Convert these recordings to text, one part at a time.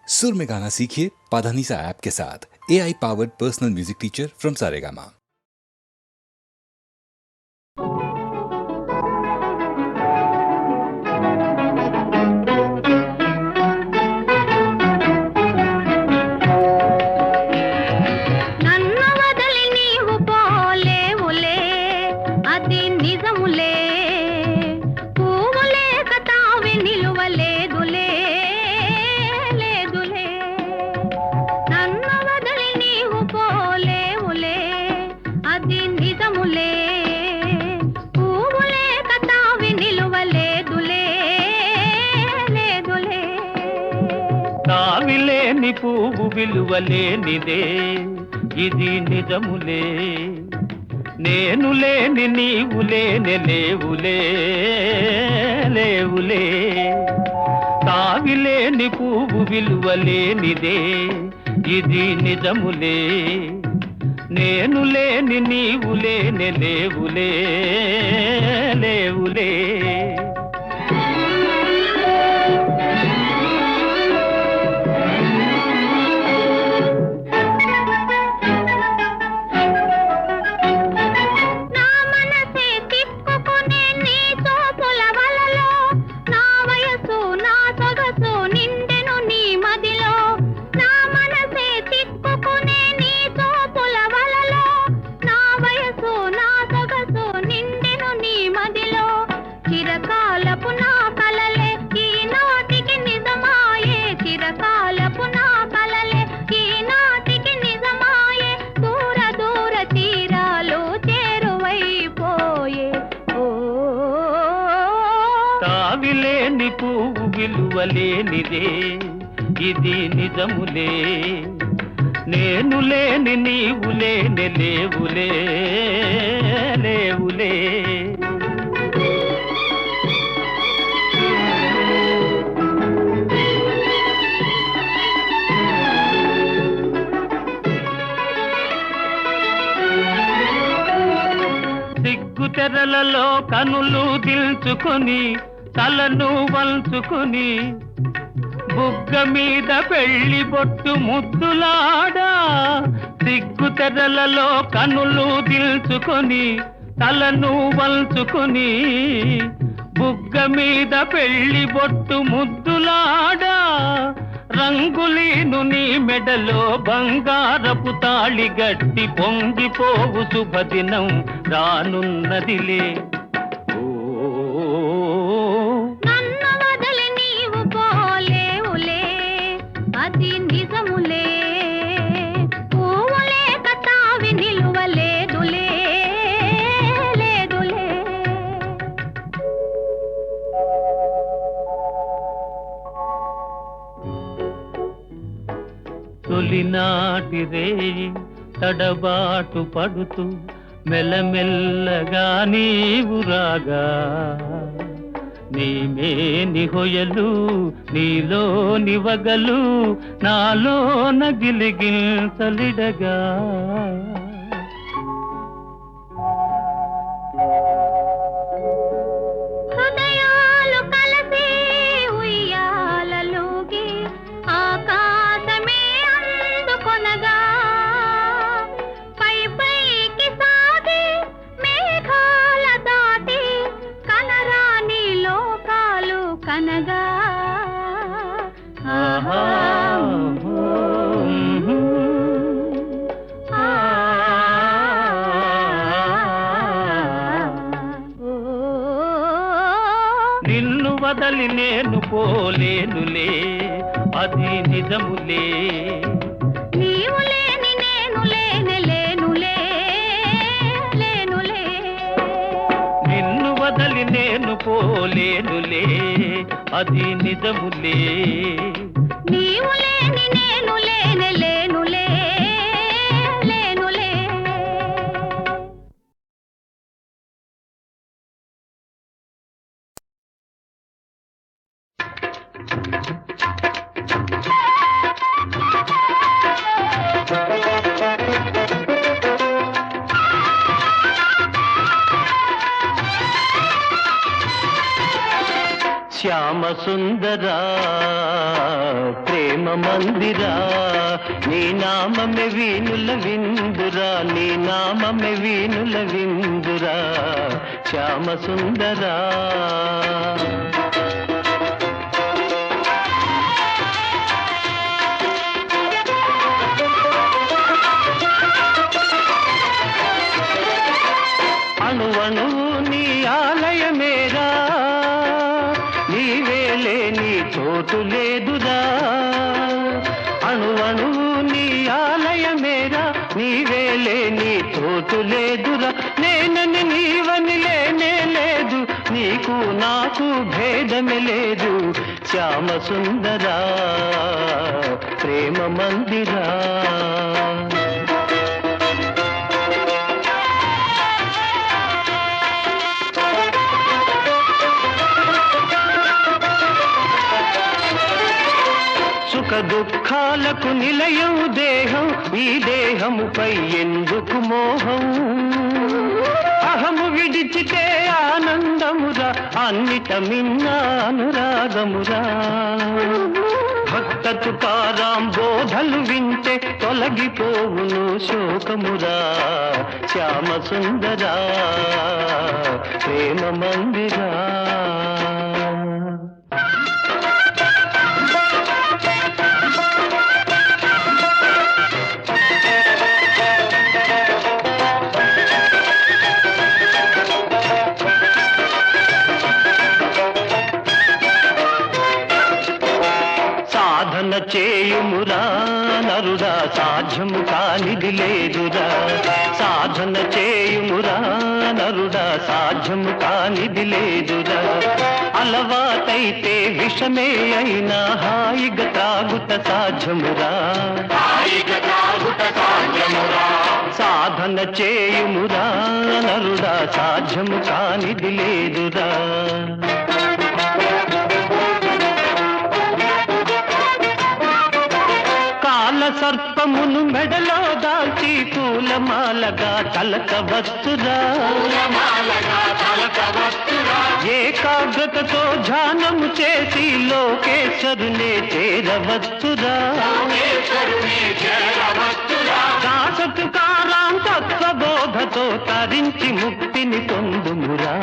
सुर में गाना सीखिए पाधानीसा ऐप के साथ। AI powered personal music teacher from Saregama. తావిలేని పువ్వు విలువలేనిదే ఇది నిజములే, నేను లేని నీవు లేని లేవులే లేవులే. తావిలేని పువ్వు విలువలేనిదే ఇది నిజములే, నేను లేని నీవు లేని లేవులే లేవులే. తావిలేని పువ్వు విలువలేనిదే ఇది నిజములే, నేను లేని నీవు లేని లేవులే లేవులే. సిగ్గు తెరలలో కనులు దిల్చుకొని తలను వంచుకొని బుగ్గ మీద పెళ్లి బొట్టు ముద్దులాడా. సిగ్గు తెరలలో కనులు దిల్చుకొని తలను వంచుకొని బుగ్గ మీద పెళ్లి బొట్టు ముద్దులాడా. రంగులీను నీ మెడలో బంగారపు తాళి గట్టి పొంగిపోవు శుభదినం రానున్నదిలే. తొలినాటి రేయి తడబాటు పడుతూ మెల్లమెల్లగా నీవు రాగా, నీమేని హొయలు నీలోని వగలు నాలోన గిలిగించలిడగా. నిన్ను వదలి నేను పోలేనులే అది నిజములే, నీవు లేని నేను లేని లేనులే లేనులే. నిన్ను వదలి నేను పోలేనులే అది నిజములే, నీవు లేని నేను లేని లేనులే లేనులే. శ్యామ సుందరా ప్రేమ మందిరా నీ నామమే వీణుల విందురా నీ నామమే వీణుల విందురా శ్యామ సుందరా అణువణువు నీ ఆలయమేరా నీవేలే నీ చోటు లేదురా అణువణువు నీ ఆలయమేరా నీవేలే నీ చోటు లేదురా నేనని నీవని లేనే లేదు నీకు నాకు భేదమే లేదు శ్యామ సుందరా ప్రేమ మందిరా సుఖ దుఃఖాలకు నిలయం దేహం ఈ దేహముపై ఎందుకు మోహం అహము విడిచితే ఆనందమురా అన్నిట మిన్న అనురాగమురా భక్త తుకారాం బోధలు వింటే తొలగిపోవును శోకమురా శ్యామ సుందరా ప్రేమ మందిరా సాధన చేయుమురా నరుడా సాధ్యము కానిది లేదురా సాధన చేయుమురా నరుడా సాధ్యము కానిది లేదురా అలవాటైతే విషమే అయినా హాయిగా తాగుట సాధ్యమురా సాధన చేయుమురా నరుడా సాధ్యము కానిది లేదురా సర్పమును మెడలో దాల్చి పూలమాలగా తలకవచ్చురా ఏకాగ్రతతో ధ్యానము చేసి లోకేశ్వరునే చేరవచ్చురా దాసతుకారాం తత్వబోధతో తరించి ముక్తిని పొందుమురా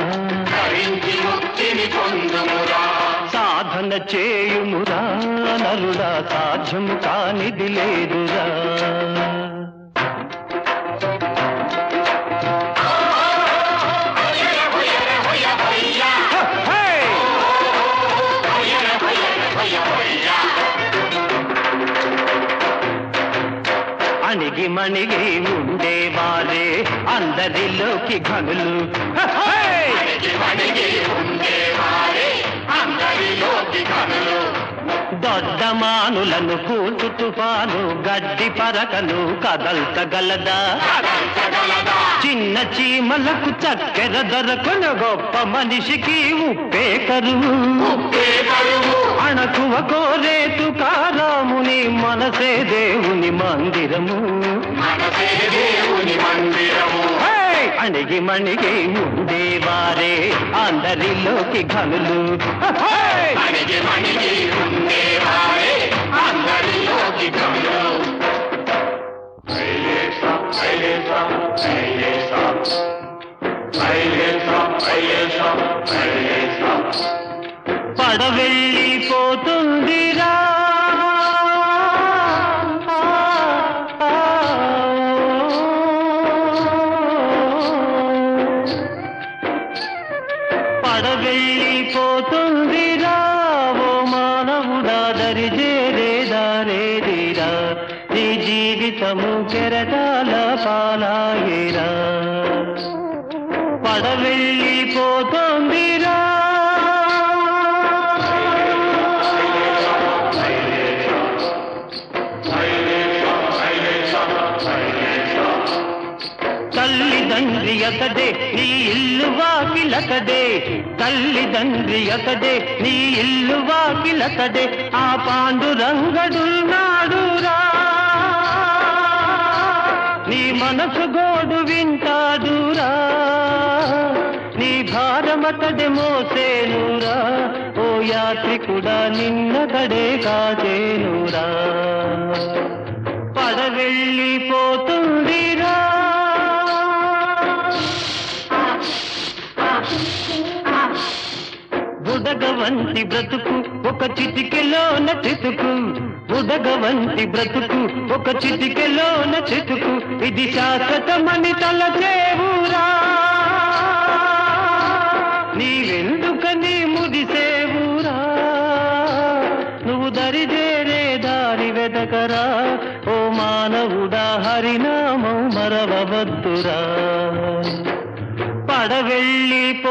సాధన చేయుమురా నరుడా సాధ్యము కానిది లేదురా అణిగి మణిగి ఉండేవారే అందరిలోకి ఘనులు దొడ్డమానులను కూల్చు తుఫాను గడ్డి పరకను కదల్చగలదా చిన్న చీమలకు చక్కెర దొరకను గొప్ప మనిషికి ఉప్పే కరువు అణకువ కోరే తుకారాముని మనసే దేవుని మందిరము అణిగి మణిగి ఉండేవారే అందరిలోకి ఘనులు పడవెళ్ళిపోతుందిరా పడవెళ్ళిపోతుందిరా ఓ మానవుడా దరి చేరేదారేదిరా నీ జీవితము కెరటాల పాలాయేరా పడవెళ్ళిపోతుందిరా తల్లిదండ్రి అతడే నీ ఇల్లు వాకిలతడే తల్లిదండ్రి అతడే నీ ఇల్లు వాకిలతడే ఆ పాండురంగడున్నాడురా నీ మనసు గోడు వింటాడురా నీ భారమతడి మోసేనురా ఓ యాత్రికుడా నిన్నకడే కాచేనురా పడవెళ్ళిపోతుందిరా బుడగవంటి బ్రతుకు ఒక చిటికెలోన చితుకు బుడగవంటి బ్రతుకు ఒక చిటికెలోన చితుకు ఇది శాశ్వతమని తలచేవురా నీవెందుకని ముడిసేవురా నువ్వు దరిదేరే దారి వెదకరా ఓ మానవుడా హరినామం మరవవద్దురా పడవెళ్ళిపోతుందిరా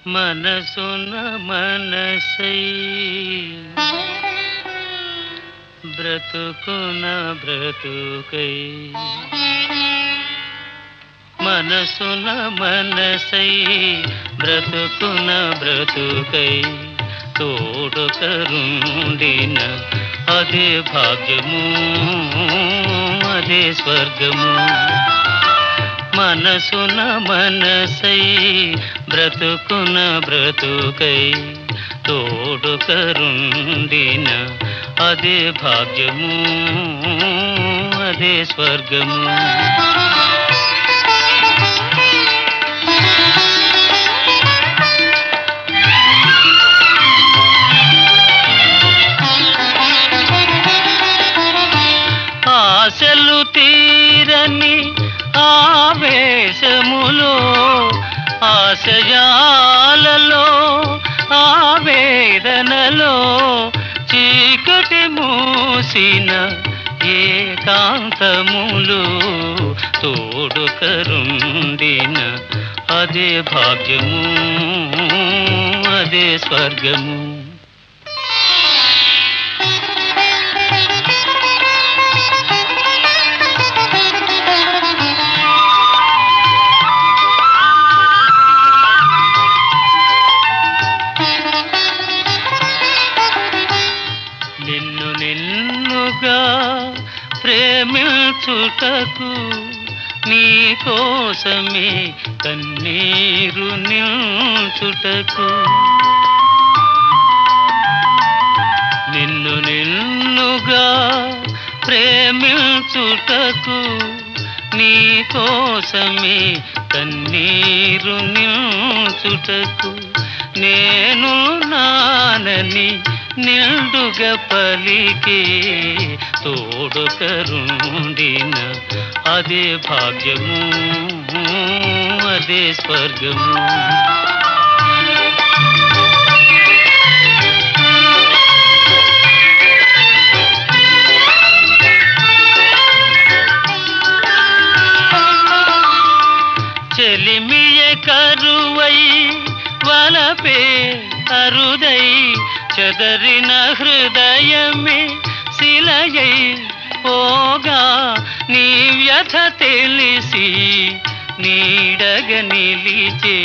మనసున మనసై బ్రతుకున బ్రతుకై మనసున మనసై బ్రతుకున బ్రతుకై తోడుకరుండిన అదే భాగ్యము అదే స్వర్గము మనసున మనసై బ్రతుకున బ్రతుకై తోడుకరుండిన అదే భాగ్యము అదే స్వర్గము ఆశలు తీరని ఆవేశములో ఆశయాలలో ఆవేదనలో చీకటి మూసిన ఏకాంతములు తోడుకరుండిన అదే భాగ్యము అదే స్వర్గము ప్రేమించుటకు నీ కోసమే కన్నీరు నిల్చుటకు నిన్ను నిన్నుగా ప్రేమించుటకు నీ కోసమే కన్నీరు నిల్చుటకు నేను నానని నిండుగా పలికే తోడుకరుండిన అదే భాగ్యము అదే స్వర్గము చెలిమియ కరువై వలపే అరుదై చెదరిన హృదయమే శిలయై పోగా నీ వ్యథ తెలిసి నీడగ నిలిచే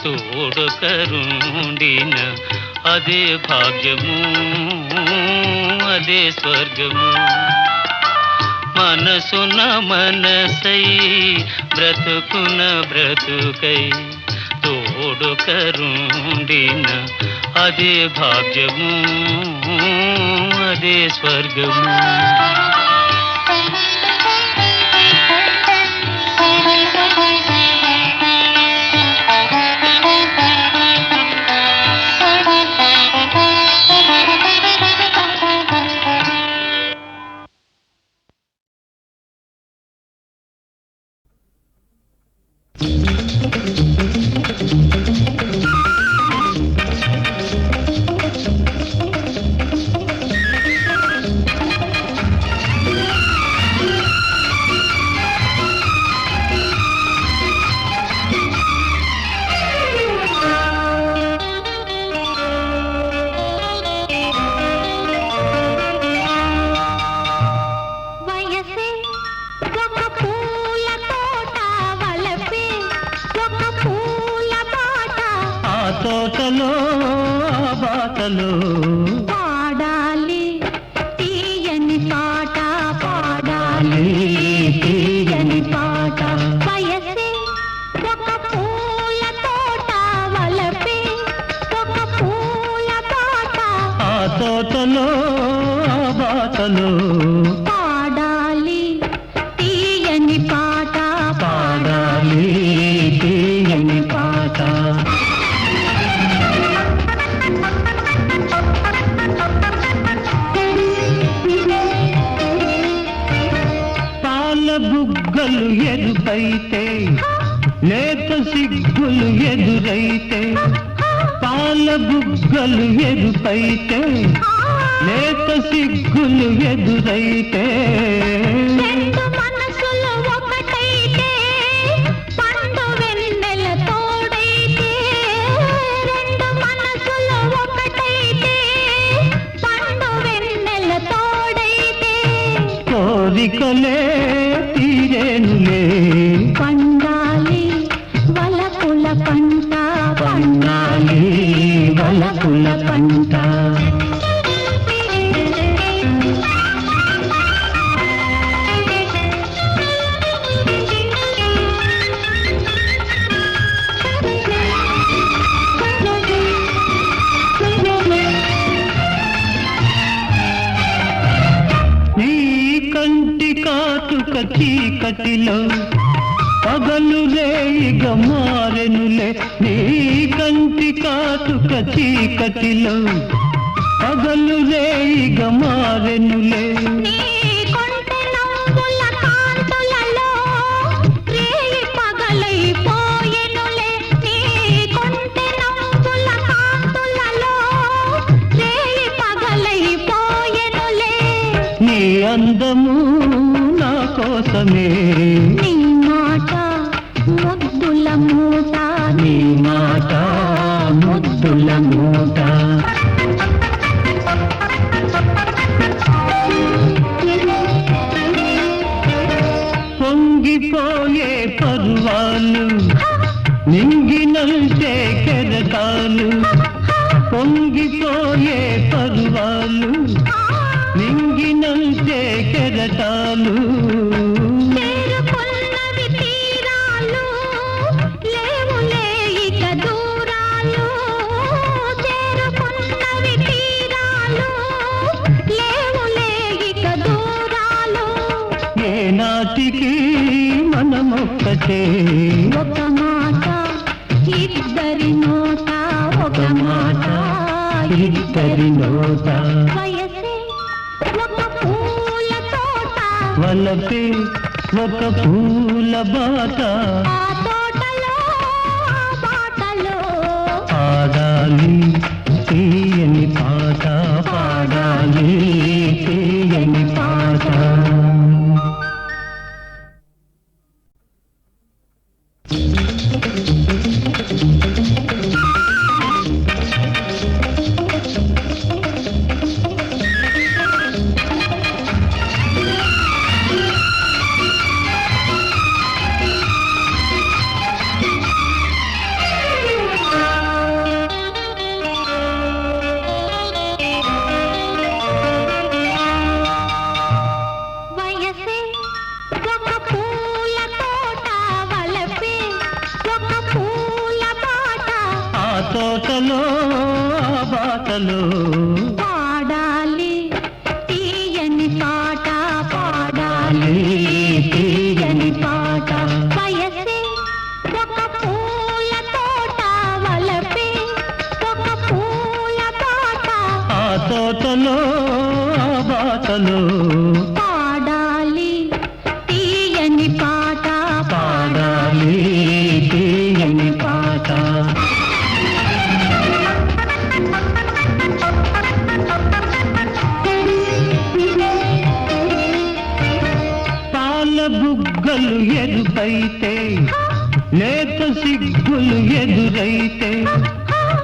తోడుకరుండిన అదే భాగ్యము అదే స్వర్గము మనసున మనసై బ్రతుకున బ్రతుకై తోడుకరుండిన అదే భాగ్యము అదే స్వర్గము తోటలో బాటలో పాడాలి తీయని పాట పాడాలి తీయని పాట వయసే ఒక పూల తోట వలపే ఒక పూల తోట ఆ తోటలో బాటలో పాడాలి తీయని పాట పాడాలి తీయని పాట బుగ్గలు ఎదురైతే లేత సిగ్గులు ఎదురైతే పాల బుగ్గలు ఎదురైతే లేత సిగ్గులు ఎదురైతే రెండు మనసులు ఒకటైతే పండు వెన్నెల తోడైతే కోరికలే తీరేనులే పండాలి వలపుల పంట పండాలి వలపుల పంట నీ కంటి కాటుక చీకటిలో పగలు రేయిగ మారెనులే నీ కంటి కాటుక చీకటిలో పగలు రేయిగ మారెనులే నీ కొంటె నవ్వుల కాంతులలో రేయి పగలైపోయెనులే నీ కొంటె నవ్వుల కాంతులలో రేయి పగలైపోయెనులే నీ అందము నా కోసమే నీ మాట ముద్దుల మూట నీ మాట ముద్దుల మూట పొంగిపోయే పర్వాలు నింగినంటే కెరటాలు పొంగిపోయే పర్వాలు నింగినంటే కెరటాలు చేరుకున్నవి తీరాలు లేవులే ఇక దూరాలు చేరుకున్నవి తీరాలు లేవులే ఇక దూరాలు ఏనాటికి మనమొక్కటే ఒక మాట ఇద్దరి నోట ఒక మాట ఇద్దరి నోట వయసే ఒక పూల తోట వలపే ఒక పూల బాట ఆ తోటలో ఆ బాటలో పాడాలి తీయని పాట పాడాలి తీయని పాట వయసే ఒక పూల తోట వలపే ఒక పూల బాట ఆ తోటలో ఆ బాటలో పాడాలి తీయని పాట పాడాలి తీయని పాట వయసే ఒక పూల తోట వలపే ఒక పూల బాట ఆ తోటలో ఆ బాటలో పాడాలి తీయని పాట పాడాలి తీయని పాట పాల బుగ్గలు ఎరుపైతే లేత సిగ్గులు ఎదురైతే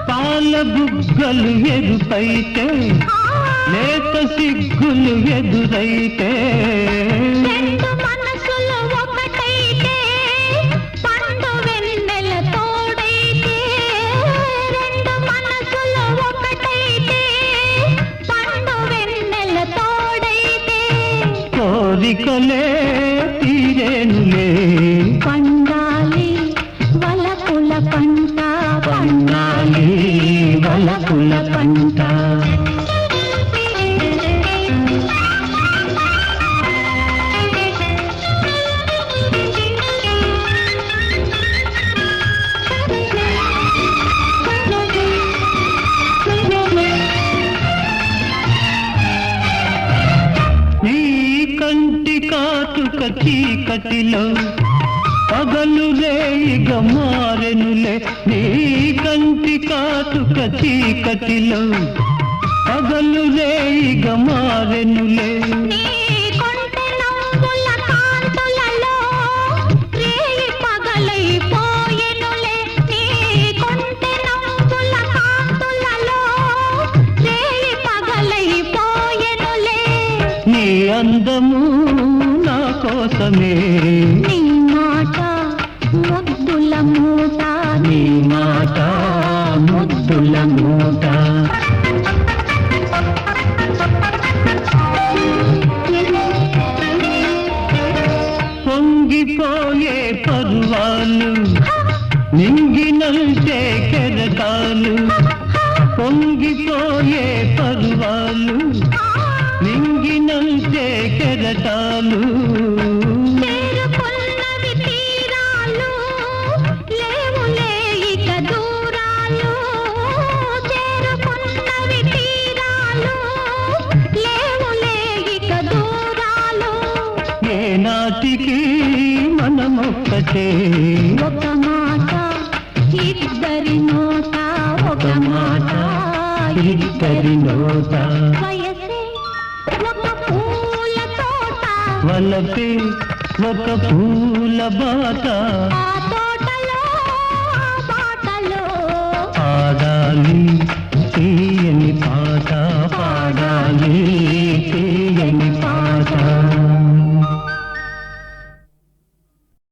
పాల బుగ్గలు ఎరుపైతే లేత సిగ్గులు ఎదురైతే రెండు మనసులు ఒకటైతే పండు వెన్నెల తోడైతే రెండు మనసులు ఒకటైతే పండు వెన్నెల తోడైతే కోరికలే తీరేనులే పండాలి వలపుల పంట పండాలి వలపుల పంట నీ కంటి కాటుక చీకటిలో పగలు రేయిగ మారెనులే నీ కంటి కాటుక చీకటిలో పగలు రేయిగ మారెనులే నీ కొంటె నవ్వుల కాంతులలో రేయి పగలైపోయెనులే నీ కొంటె నవ్వుల కాంతులలో రేయి పగలైపోయెనులే నీ అందము కోసమే నీ మాట ముద్దుల మూట, నీ మాట ముద్దుల మూట. పొంగిపోయే పర్వాలు నింగినంటే కెరటాలు, పొంగిపోయే పర్వాలు నింగినంటే కెరటాలు. చేరుకున్నవి తీరాలు, లేవులే ఇక దూరాలు. చేరుకున్నవి తీరాలు, లేవులే ఇక దూరాలు. ఏనాటికి మనమొక్కటే, ఒక మాట ఇద్దరి నోట, ఒక మాట ఇద్దరి నోట. వయసే ఒక పూల తోట, వలపే ఒక పూల బాట, ఆ